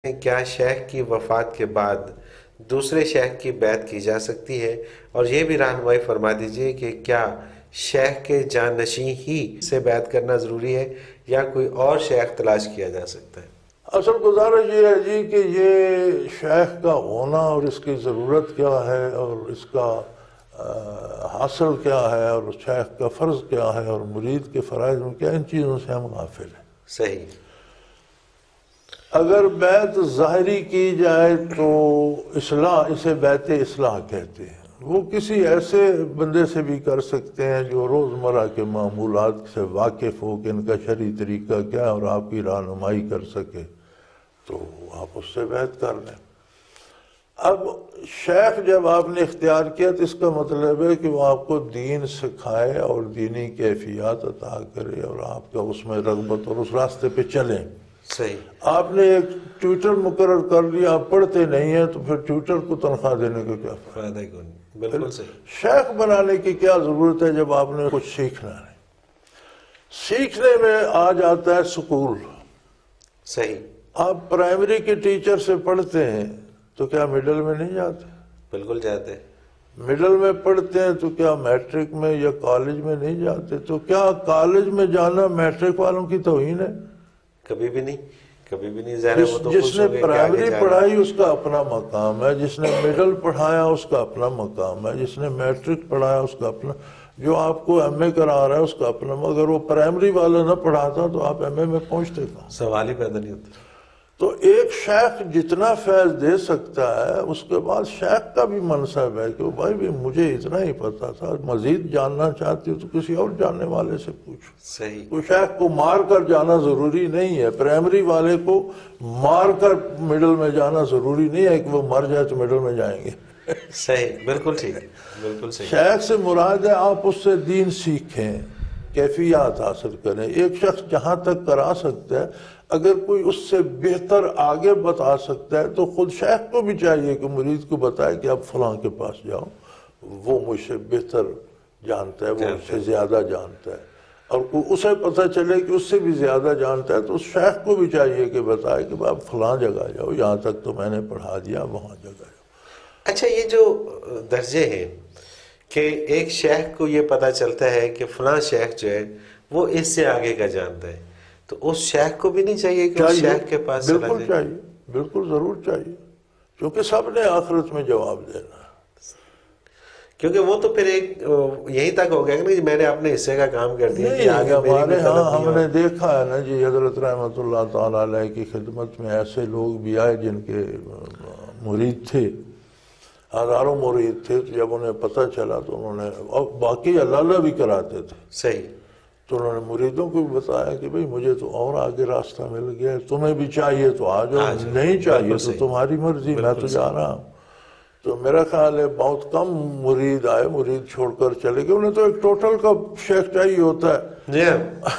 کیا شیخ کی وفات کے بعد دوسرے شیخ کی بیعت کی جا سکتی ہے؟ اور یہ بھی رہنمائی فرما دیجئے کہ کیا شیخ کے جانشین ہی سے بیعت کرنا ضروری ہے یا کوئی اور شیخ تلاش کیا جا سکتا ہے؟ اصل گزارش یہ ہے جی کہ یہ شیخ کا ہونا اور اس کی ضرورت کیا ہے اور اس کا حاصل کیا ہے اور شیخ کا فرض کیا ہے اور مرید کے فرائض میں کیا، ان چیزوں سے ہم غافل ہیں۔ صحیح۔ اگر بیعت ظاہری کی جائے تو اسے بیعت اصلاح کہتے ہیں۔ وہ کسی ایسے بندے سے بھی کر سکتے ہیں جو روزمرہ کے معمولات سے واقف ہو کہ ان کا شرعی طریقہ کیا ہے اور آپ کی رہنمائی کر سکے، تو آپ اس سے بیعت کر لیں۔ اب شیخ جب آپ نے اختیار کیا تو اس کا مطلب ہے کہ وہ آپ کو دین سکھائے اور دینی کیفیات عطا کرے اور آپ کا اس میں رغبت اور اس راستے پہ چلیں۔ صحیح۔ آپ نے ایک ٹیوٹر مقرر کر لیا، آپ پڑھتے نہیں ہیں تو پھر ٹیوٹر کو تنخواہ دینے کا کیا فائدہ؟ فائدہ کون؟ بالکل صحیح۔ شیخ بنانے کی کیا ضرورت ہے جب آپ نے کچھ سیکھنا ہے؟ سیکھنے میں آ جاتا ہے سکول۔ صحیح۔ آپ پرائمری کے ٹیچر سے پڑھتے ہیں تو کیا مڈل میں نہیں جاتے؟ بالکل جاتے۔ مڈل میں پڑھتے ہیں تو کیا میٹرک میں یا کالج میں نہیں جاتے؟ تو کیا کالج میں جانا میٹرک والوں کی توہین ہے؟ کبھی بھی نہیں، کبھی بھی نہیں۔ ظاہر ہے وہ تو جس نے پرائمری پڑھائی اس کا اپنا مقام ہے، جس نے مڈل پڑھایا اس کا اپنا مقام ہے، جس نے میٹرک پڑھایا اس کا اپنا، جو آپ کو ایم اے کرا رہا ہے اس کا اپنا۔ اگر وہ پرائمری والا نہ پڑھاتا تو آپ ایم اے میں پہنچتے کہاں؟ سوال ہی پیدا نہیں ہوتا۔ تو ایک شیخ جتنا فیض دے سکتا ہے اس کے بعد شیخ کا بھی منصب ہے کہ بھائی مجھے اتنا ہی پتا تھا، مزید جاننا چاہتی ہو تو کسی اور جاننے والے سے پوچھو۔ صحیح۔ کوئی شیخ کو مار کر جانا ضروری نہیں ہے، پرائمری والے کو مار کر مڈل میں جانا ضروری نہیں ہے کہ وہ مر جائے تو مڈل میں جائیں گے۔ صحیح، بالکل ٹھیک، بالکل صحیح۔ شیخ سے مراد ہے آپ اس سے دین سیکھیں، کیفیات حاصل کریں۔ ایک شخص جہاں تک کرا سکتا ہے، اگر کوئی اس سے بہتر آگے بتا سکتا ہے تو خود شیخ کو بھی چاہیے کہ مرید کو بتائے کہ آپ فلاں کے پاس جاؤ، وہ مجھ سے بہتر جانتا ہے، وہ مجھ سے زیادہ جانتا ہے۔ اور اسے پتہ چلے کہ اس سے بھی زیادہ جانتا ہے تو اس شیخ کو بھی چاہیے کہ بتائے کہ آپ فلاں جگہ جاؤ، یہاں تک تو میں نے پڑھا دیا، وہاں جگہ جاؤ۔ اچھا، یہ جو درجے ہیں کہ ایک شیخ کو یہ پتہ چلتا ہے کہ فلاں شیخ جو ہے وہ اس سے آگے کا جانتا ہے، تو اس شیخ کو بھی نہیں چاہیے کہ اس شیخ کے پاس چلا جائے؟ بالکل چاہیے، بالکل ضرور چاہیے، کیونکہ سب نے آخرت میں جواب دینا ہے۔ کیونکہ وہ تو پھر ایک یہیں تک ہو گیا کہ نہیں میں نے اپنے حصے کا کام کر دیا کہ آگے ہمارے ہاں ہم نے دیکھا ہے نا جی، حضرت رحمت اللہ تعالیٰ علیہ کی خدمت میں ایسے لوگ بھی آئے جن کے مرید تھے، ہزاروں مرید تھے، تو جب انہیں پتہ چلا تو انہوں نے، اور باقی اللہ بھی کراتے تھے، صحیح، تو انہوں نے مریدوں کو بھی بتایا کہ بھئی مجھے تو اور آگے راستہ مل گیا ہے، تمہیں بھی چاہیے تو آ جاؤ، نہیں چاہیے تو تمہاری مرضی، میں تو جا رہا ہوں۔ تو میرا خیال ہے بہت کم مرید آئے، مرید چھوڑ کر چلے گئے۔ انہیں تو ایک ٹوٹل کا شیخ چاہیے ہوتا ہے،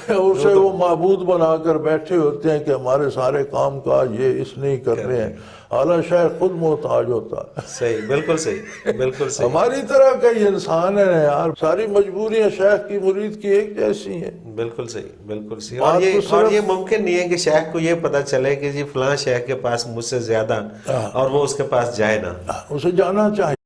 اسے وہ معبود بنا کر بیٹھے ہوتے ہیں کہ ہمارے سارے کام کاج یہ اس نے ہی کرنے ہیں، حالانکہ شیخ خود محتاج ہوتا ہے۔ صحیح، بالکل صحیح، بالکل صحیح۔ ہماری طرح کئی انسان ہیں یار، ساری مجبوریاں شیخ کی مرید کی ایک جیسی ہیں۔ بالکل صحیح، بالکل صحیح۔ اور یہ ممکن نہیں ہے کہ شیخ کو یہ پتہ چلے کہ جی فلاں شیخ کے پاس مجھ سے زیادہ، اور وہ اس کے پاس جائے نہ، اسے جانا چاہیے۔